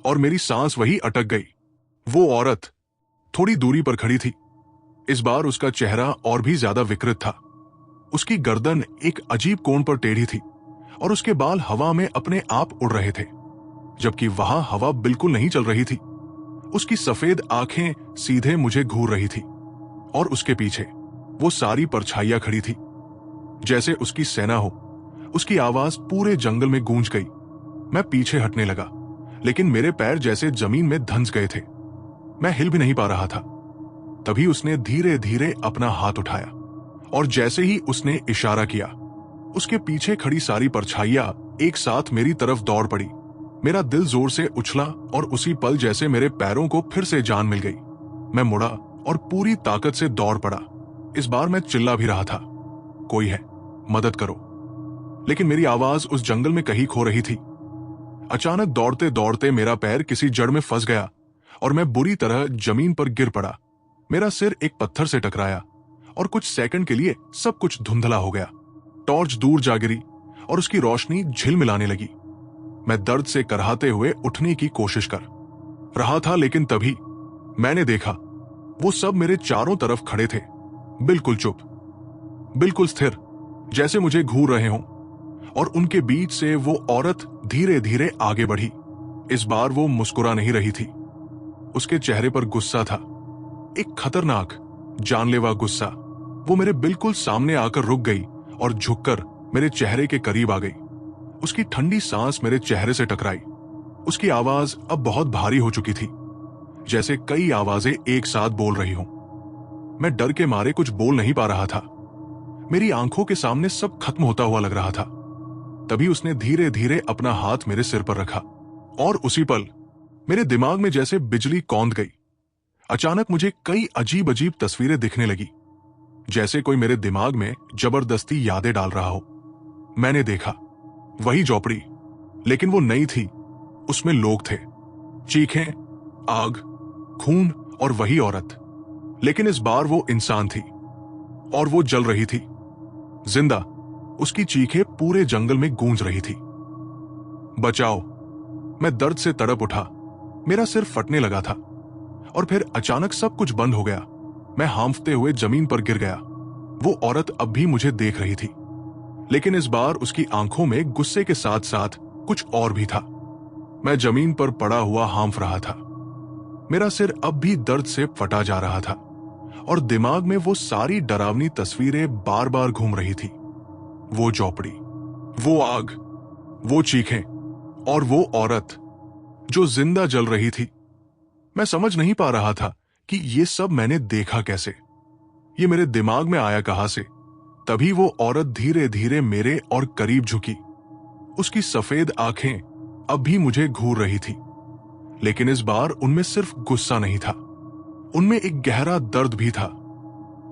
और मेरी सांस वही अटक गई। वो औरत थोड़ी दूरी पर खड़ी थी। इस बार उसका चेहरा और भी ज्यादा विकृत था। उसकी गर्दन एक अजीब कोण पर टेढ़ी थी और उसके बाल हवा में अपने आप उड़ रहे थे, जबकि वहां हवा बिल्कुल नहीं चल रही थी। उसकी सफेद आंखें सीधे मुझे घूर रही थी और उसके पीछे वो सारी परछाइयां खड़ी थी, जैसे उसकी सेना हो। उसकी आवाज पूरे जंगल में गूंज गई। मैं पीछे हटने लगा, लेकिन मेरे पैर जैसे जमीन में धंस गए थे। मैं हिल भी नहीं पा रहा था। तभी उसने धीरे धीरे अपना हाथ उठाया और जैसे ही उसने इशारा किया, उसके पीछे खड़ी सारी परछाइयां एक साथ मेरी तरफ दौड़ पड़ी। मेरा दिल जोर से उछला और उसी पल जैसे मेरे पैरों को फिर से जान मिल गई। मैं मुड़ा और पूरी ताकत से दौड़ पड़ा। इस बार मैं चिल्ला भी रहा था, कोई है, मदद करो। लेकिन मेरी आवाज उस जंगल में कहीं खो रही थी। अचानक दौड़ते दौड़ते मेरा पैर किसी जड़ में फंस गया और मैं बुरी तरह जमीन पर गिर पड़ा। मेरा सिर एक पत्थर से टकराया और कुछ सेकंड के लिए सब कुछ धुंधला हो गया। टॉर्च दूर जा गिरी और उसकी रोशनी झिलमिलाने लगी। मैं दर्द से कराहते हुए उठने की कोशिश कर रहा था, लेकिन तभी मैंने देखा वो सब मेरे चारों तरफ खड़े थे, बिल्कुल चुप, बिल्कुल स्थिर, जैसे मुझे घूर रहे हों। और उनके बीच से वो औरत धीरे धीरे आगे बढ़ी। इस बार वो मुस्कुरा नहीं रही थी। उसके चेहरे पर गुस्सा था, एक खतरनाक, जानलेवा गुस्सा। वो मेरे बिल्कुल सामने आकर रुक गई और झुककर मेरे चेहरे के करीब आ गई। उसकी ठंडी सांस मेरे चेहरे से टकराई। उसकी आवाज अब बहुत भारी हो चुकी थी, जैसे कई आवाजें एक साथ बोल रही हों। मैं डर के मारे कुछ बोल नहीं पा रहा था। मेरी आंखों के सामने सब खत्म होता हुआ लग रहा था। तभी उसने धीरे धीरे अपना हाथ मेरे सिर पर रखा और उसी पल मेरे दिमाग में जैसे बिजली कौंध गई। अचानक मुझे कई अजीब अजीब तस्वीरें दिखने लगी, जैसे कोई मेरे दिमाग में जबरदस्ती यादें डाल रहा हो। मैंने देखा वही झोपड़ी, लेकिन वो नई थी। उसमें लोग थे, चीखें, आग, खून और वही औरत। लेकिन इस बार वो इंसान थी और वो जल रही थी, जिंदा। उसकी चीखें पूरे जंगल में गूंज रही थी। बचाओ! मैं दर्द से तड़प उठा। मेरा सिर फटने लगा था और फिर अचानक सब कुछ बंद हो गया। मैं हांफते हुए जमीन पर गिर गया। वो औरत अब भी मुझे देख रही थी, लेकिन इस बार उसकी आंखों में गुस्से के साथ साथ कुछ और भी था। मैं जमीन पर पड़ा हुआ हांफ रहा था। मेरा सिर अब भी दर्द से फटा जा रहा था और दिमाग में वो सारी डरावनी तस्वीरें बार बार घूम रही थी। वो झोपड़ी, वो आग, वो चीखें और वो औरत जो जिंदा जल रही थी। मैं समझ नहीं पा रहा था कि ये सब मैंने देखा कैसे, ये मेरे दिमाग में आया कहां से। तभी वो औरत धीरे धीरे मेरे और करीब झुकी। उसकी सफेद आंखें अब भी मुझे घूर रही थी, लेकिन इस बार उनमें सिर्फ गुस्सा नहीं था, उनमें एक गहरा दर्द भी था।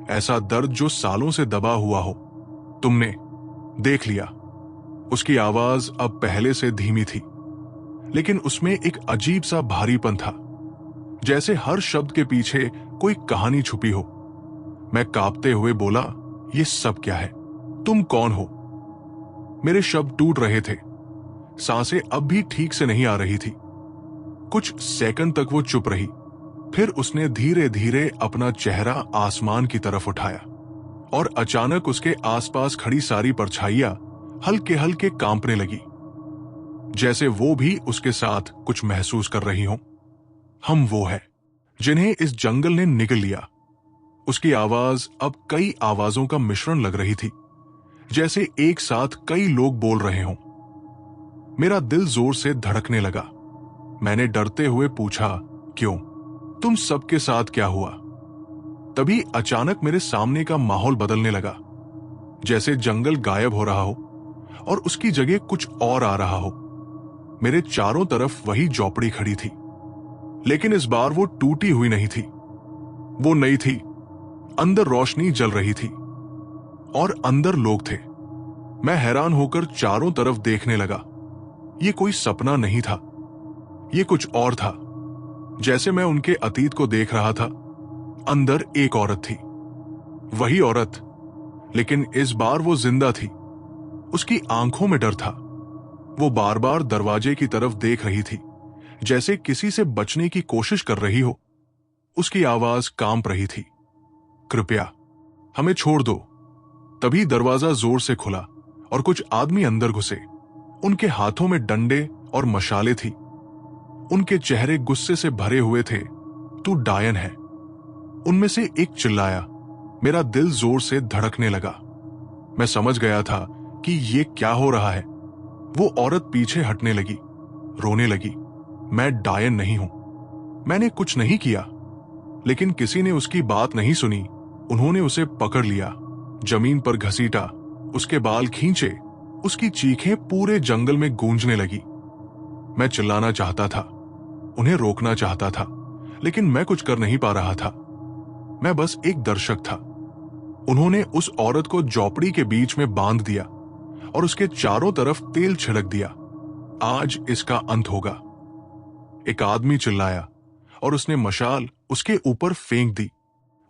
ऐसा दर्द जो सालों से दबा हुआ हो। तुमने देख लिया। उसकी आवाज अब पहले से धीमी थी, लेकिन उसमें एक अजीब सा भारीपन था, जैसे हर शब्द के पीछे कोई कहानी छुपी हो। मैं कांपते हुए बोला, ये सब क्या है? तुम कौन हो? मेरे शब्द टूट रहे थे। सांसें अब भी ठीक से नहीं आ रही थी। कुछ सेकंड तक वो चुप रही, फिर उसने धीरे धीरे अपना चेहरा आसमान की तरफ उठाया और अचानक उसके आसपास खड़ी सारी परछाइयां हल्के हल्के कांपने लगी, जैसे वो भी उसके साथ कुछ महसूस कर रही हों। हम वो है जिन्हें इस जंगल ने निगल लिया। उसकी आवाज अब कई आवाजों का मिश्रण लग रही थी, जैसे एक साथ कई लोग बोल रहे हों। मेरा दिल जोर से धड़कने लगा। मैंने डरते हुए पूछा, क्यों? तुम सबके साथ क्या हुआ? तभी अचानक मेरे सामने का माहौल बदलने लगा, जैसे जंगल गायब हो रहा हो और उसकी जगह कुछ और आ रहा हो। मेरे चारों तरफ वही झोपड़ी खड़ी थी, लेकिन इस बार वो टूटी हुई नहीं थी, वो नई थी। अंदर रोशनी जल रही थी और अंदर लोग थे। मैं हैरान होकर चारों तरफ देखने लगा। ये कोई सपना नहीं था, ये कुछ और था। जैसे मैं उनके अतीत को देख रहा था। अंदर एक औरत थी, वही औरत, लेकिन इस बार वो जिंदा थी। उसकी आंखों में डर था। वो बार बार दरवाजे की तरफ देख रही थी, जैसे किसी से बचने की कोशिश कर रही हो। उसकी आवाज कांप रही थी, कृपया हमें छोड़ दो। तभी दरवाजा जोर से खुला और कुछ आदमी अंदर घुसे। उनके हाथों में डंडे और मशाले थी। उनके चेहरे गुस्से से भरे हुए थे। तू डायन है, उनमें से एक चिल्लाया। मेरा दिल जोर से धड़कने लगा। मैं समझ गया था कि ये क्या हो रहा है। वो औरत पीछे हटने लगी, रोने लगी। मैं डायन नहीं हूं, मैंने कुछ नहीं किया। लेकिन किसी ने उसकी बात नहीं सुनी। उन्होंने उसे पकड़ लिया, जमीन पर घसीटा, उसके बाल खींचे। उसकी चीखें पूरे जंगल में गूंजने लगी। मैं चिल्लाना चाहता था, उन्हें रोकना चाहता था, लेकिन मैं कुछ कर नहीं पा रहा था। मैं बस एक दर्शक था। उन्होंने उस औरत को झोपड़ी के बीच में बांध दिया और उसके चारों तरफ तेल छिड़क दिया। आज इसका अंत होगा। एक आदमी चिल्लाया और उसने मशाल उसके ऊपर फेंक दी।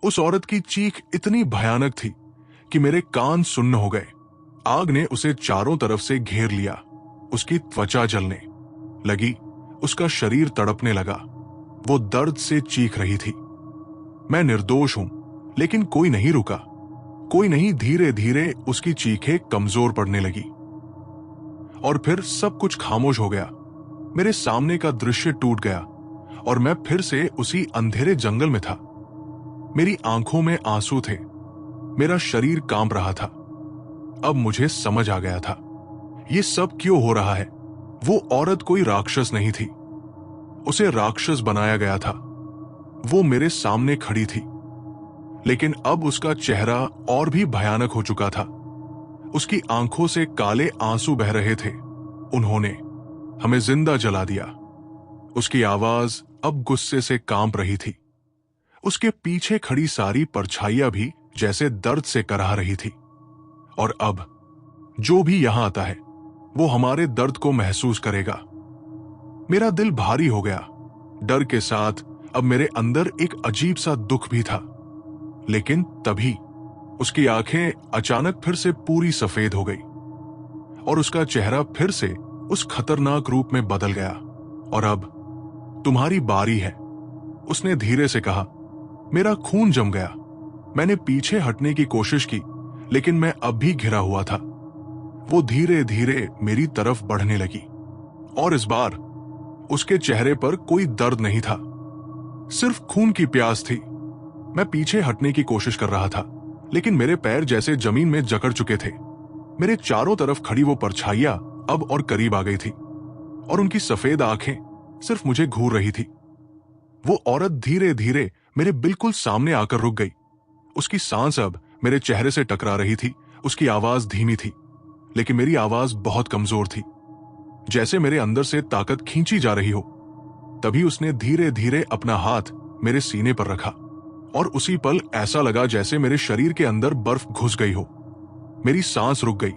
उस औरत की चीख इतनी भयानक थी कि मेरे कान सुन्न हो गए। आग ने उसे चारों तरफ से घेर लिया। उसकी त्वचा जलने लगी, उसका शरीर तड़पने लगा। वो दर्द से चीख रही थी। मैं निर्दोष हूं, लेकिन कोई नहीं रुका। कोई नहीं। धीरे धीरे उसकी चीखें कमजोर पड़ने लगी और फिर सब कुछ खामोश हो गया। मेरे सामने का दृश्य टूट गया और मैं फिर से उसी अंधेरे जंगल में था। मेरी आंखों में आंसू थे, मेरा शरीर कांप रहा था। अब मुझे समझ आ गया था, ये सब क्यों हो रहा है। वो औरत कोई राक्षस नहीं थी, उसे राक्षस बनाया गया था। वो मेरे सामने खड़ी थी, लेकिन अब उसका चेहरा और भी भयानक हो चुका था। उसकी आंखों से काले आंसू बह रहे थे। उन्होंने हमें जिंदा जला दिया। उसकी आवाज अब गुस्से से कांप रही थी। उसके पीछे खड़ी सारी परछाइयां भी जैसे दर्द से कराह रही थी। और अब जो भी यहां आता है वो हमारे दर्द को महसूस करेगा। मेरा दिल भारी हो गया। डर के साथ अब मेरे अंदर एक अजीब सा दुख भी था। लेकिन तभी उसकी आंखें अचानक फिर से पूरी सफेद हो गई और उसका चेहरा फिर से उस खतरनाक रूप में बदल गया। और अब तुम्हारी बारी है, उसने धीरे से कहा। मेरा खून जम गया। मैंने पीछे हटने की कोशिश की, लेकिन मैं अब भी घिरा हुआ था। वो धीरे धीरे मेरी तरफ बढ़ने लगी और इस बार उसके चेहरे पर कोई दर्द नहीं था, सिर्फ खून की प्यास थी। मैं पीछे हटने की कोशिश कर रहा था, लेकिन मेरे पैर जैसे जमीन में जकड़ चुके थे। मेरे चारों तरफ खड़ी वो परछाइयां अब और करीब आ गई थी और उनकी सफेद आंखें सिर्फ मुझे घूर रही थी। वो औरत धीरे धीरे मेरे बिल्कुल सामने आकर रुक गई। उसकी सांस अब मेरे चेहरे से टकरा रही थी। उसकी आवाज धीमी थी, लेकिन मेरी आवाज बहुत कमजोर थी, जैसे मेरे अंदर से ताकत खींची जा रही हो। तभी उसने धीरे धीरे अपना हाथ मेरे सीने पर रखा और उसी पल ऐसा लगा जैसे मेरे शरीर के अंदर बर्फ घुस गई हो। मेरी सांस रुक गई,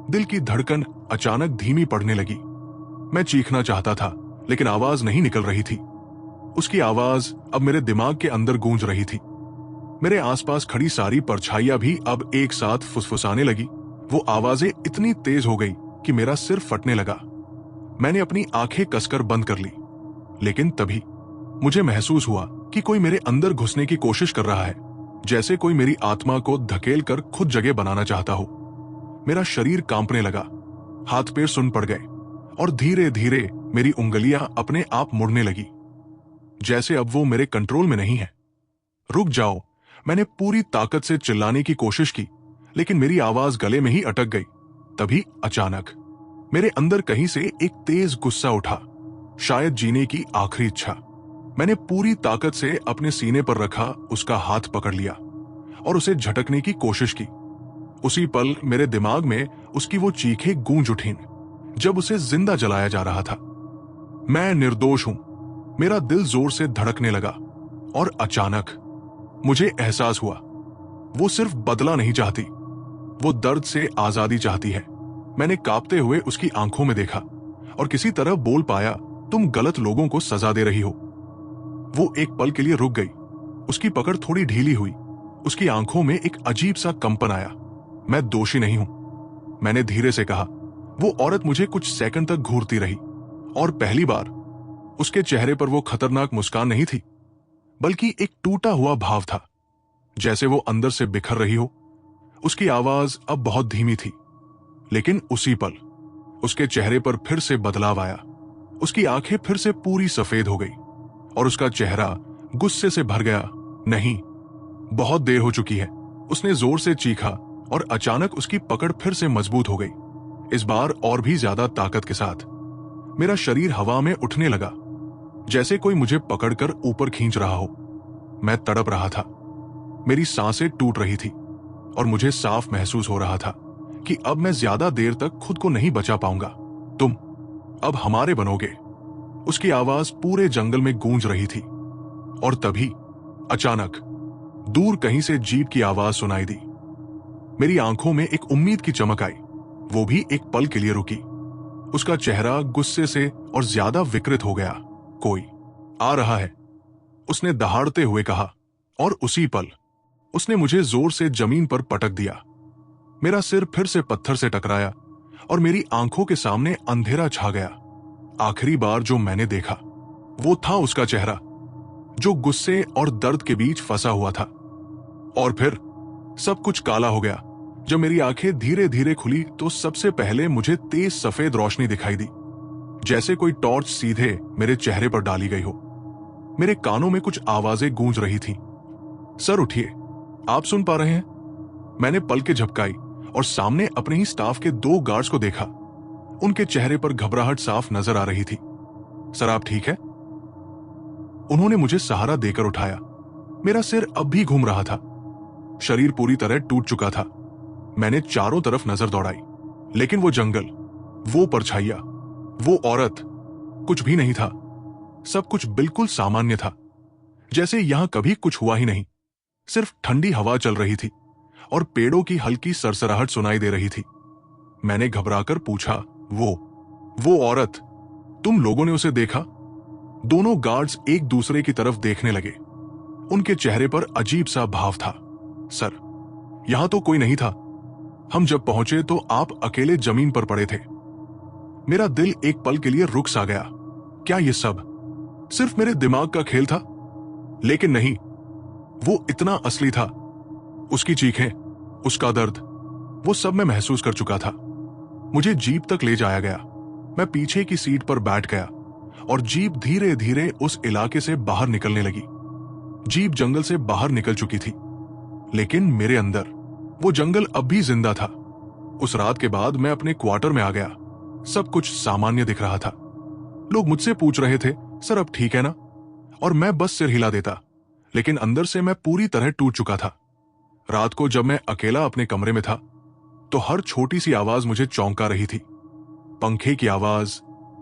दिल की धड़कन अचानक धीमी पड़ने लगी। मैं चीखना चाहता था, लेकिन आवाज नहीं निकल रही थी। उसकी आवाज अब मेरे दिमाग के अंदर गूंज रही थी। मेरे आसपास खड़ी सारी परछाइयां भी अब एक साथ फुसफुसाने लगी। वो आवाजें इतनी तेज हो गई कि मेरा सिर फटने लगा। मैंने अपनी आंखें कसकर बंद कर ली, लेकिन तभी मुझे महसूस हुआ कि कोई मेरे अंदर घुसने की कोशिश कर रहा है, जैसे कोई मेरी आत्मा को धकेल कर खुद जगह बनाना चाहता हो। मेरा शरीर कांपने लगा, हाथ पैर सुन्न पड़ गए और धीरे धीरे मेरी उंगलियां अपने आप मुड़ने लगी, जैसे अब वो मेरे कंट्रोल में नहीं है। रुक जाओ, मैंने पूरी ताकत से चिल्लाने की कोशिश की, लेकिन मेरी आवाज गले में ही अटक गई। तभी अचानक मेरे अंदर कहीं से एक तेज गुस्सा उठा, शायद जीने की आखिरी इच्छा। मैंने पूरी ताकत से अपने सीने पर रखा उसका हाथ पकड़ लिया और उसे झटकने की कोशिश की। उसी पल मेरे दिमाग में उसकी वो चीखें गूंज उठीं जब उसे जिंदा जलाया जा रहा था। मैं निर्दोष हूं। मेरा दिल जोर से धड़कने लगा और अचानक मुझे एहसास हुआ, वो सिर्फ बदला नहीं चाहती, वो दर्द से आजादी चाहती है। मैंने कांपते हुए उसकी आंखों में देखा और किसी तरह बोल पाया, तुम गलत लोगों को सजा दे रही हो। वो एक पल के लिए रुक गई, उसकी पकड़ थोड़ी ढीली हुई, उसकी आंखों में एक अजीब सा कंपन आया। मैं दोषी नहीं हूं, मैंने धीरे से कहा। वो औरत मुझे कुछ सेकंड तक घूरती रही और पहली बार उसके चेहरे पर वो खतरनाक मुस्कान नहीं थी, बल्कि एक टूटा हुआ भाव था, जैसे वो अंदर से बिखर रही हो। उसकी आवाज अब बहुत धीमी थी, लेकिन उसी पल उसके चेहरे पर फिर से बदलाव आया। उसकी आंखें फिर से पूरी सफेद हो गई और उसका चेहरा गुस्से से भर गया। नहीं, बहुत देर हो चुकी है, उसने जोर से चीखा और अचानक उसकी पकड़ फिर से मजबूत हो गई, इस बार और भी ज्यादा ताकत के साथ। मेरा शरीर हवा में उठने लगा, जैसे कोई मुझे पकड़कर ऊपर खींच रहा हो। मैं तड़प रहा था, मेरी सांसें टूट रही थी और मुझे साफ महसूस हो रहा था कि अब मैं ज्यादा देर तक खुद को नहीं बचा पाऊंगा। तुम अब हमारे बनोगे, उसकी आवाज पूरे जंगल में गूंज रही थी। और तभी अचानक दूर कहीं से जीप की आवाज सुनाई दी। मेरी आंखों में एक उम्मीद की चमक आई, वो भी एक पल के लिए रुकी। उसका चेहरा गुस्से से और ज्यादा विकृत हो गया। कोई आ रहा है, उसने दहाड़ते हुए कहा, और उसी पल उसने मुझे जोर से जमीन पर पटक दिया। मेरा सिर फिर से पत्थर से टकराया और मेरी आंखों के सामने अंधेरा छा गया। आखिरी बार जो मैंने देखा वो था उसका चेहरा, जो गुस्से और दर्द के बीच फंसा हुआ था। और फिर सब कुछ काला हो गया। जब मेरी आंखें धीरे धीरे खुली तो सबसे पहले मुझे तेज सफेद रोशनी दिखाई दी, जैसे कोई टॉर्च सीधे मेरे चेहरे पर डाली गई हो। मेरे कानों में कुछ आवाजें गूंज रही थीं। सर उठिए, आप सुन पा रहे हैं? मैंने पलकें झपकाई और सामने अपने ही स्टाफ के 2 गार्ड्स को देखा। उनके चेहरे पर घबराहट साफ नजर आ रही थी। सर आप ठीक है? उन्होंने मुझे सहारा देकर उठाया। मेरा सिर अब भी घूम रहा था, शरीर पूरी तरह टूट चुका था। मैंने चारों तरफ नजर दौड़ाई, लेकिन वो जंगल, वो परछाइयां, वो औरत, कुछ भी नहीं था। सब कुछ बिल्कुल सामान्य था, जैसे यहां कभी कुछ हुआ ही नहीं। सिर्फ ठंडी हवा चल रही थी और पेड़ों की हल्की सरसराहट सुनाई दे रही थी। मैंने घबराकर पूछा, वो औरत, तुम लोगों ने उसे देखा? दोनों गार्ड्स एक दूसरे की तरफ देखने लगे। उनके चेहरे पर अजीब सा भाव था। सर, यहां तो कोई नहीं था। हम जब पहुंचे तो आप अकेले जमीन पर पड़े थे। मेरा दिल एक पल के लिए रुक सा गया। क्या ये सब सिर्फ मेरे दिमाग का खेल था? लेकिन नहीं, वो इतना असली था। उसकी चीखें, उसका दर्द, वो सब मैं महसूस कर चुका था। मुझे जीप तक ले जाया गया। मैं पीछे की सीट पर बैठ गया और जीप धीरे धीरे उस इलाके से बाहर निकलने लगी। जीप जंगल से बाहर निकल चुकी थी, लेकिन मेरे अंदर वो जंगल अब भी जिंदा था। उस रात के बाद मैं अपने क्वार्टर में आ गया। सब कुछ सामान्य दिख रहा था। लोग मुझसे पूछ रहे थे, सर अब ठीक है ना? और मैं बस सिर हिला देता, लेकिन अंदर से मैं पूरी तरह टूट चुका था। रात को जब मैं अकेला अपने कमरे में था तो हर छोटी सी आवाज मुझे चौंका रही थी। पंखे की आवाज,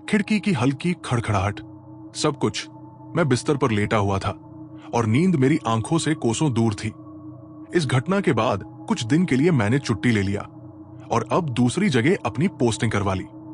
खिड़की की हल्की खड़खड़ाहट, सब कुछ। मैं बिस्तर पर लेटा हुआ था और नींद मेरी आंखों से कोसों दूर थी। इस घटना के बाद कुछ दिन के लिए मैंने छुट्टी ले लिया और अब दूसरी जगह अपनी पोस्टिंग करवा ली।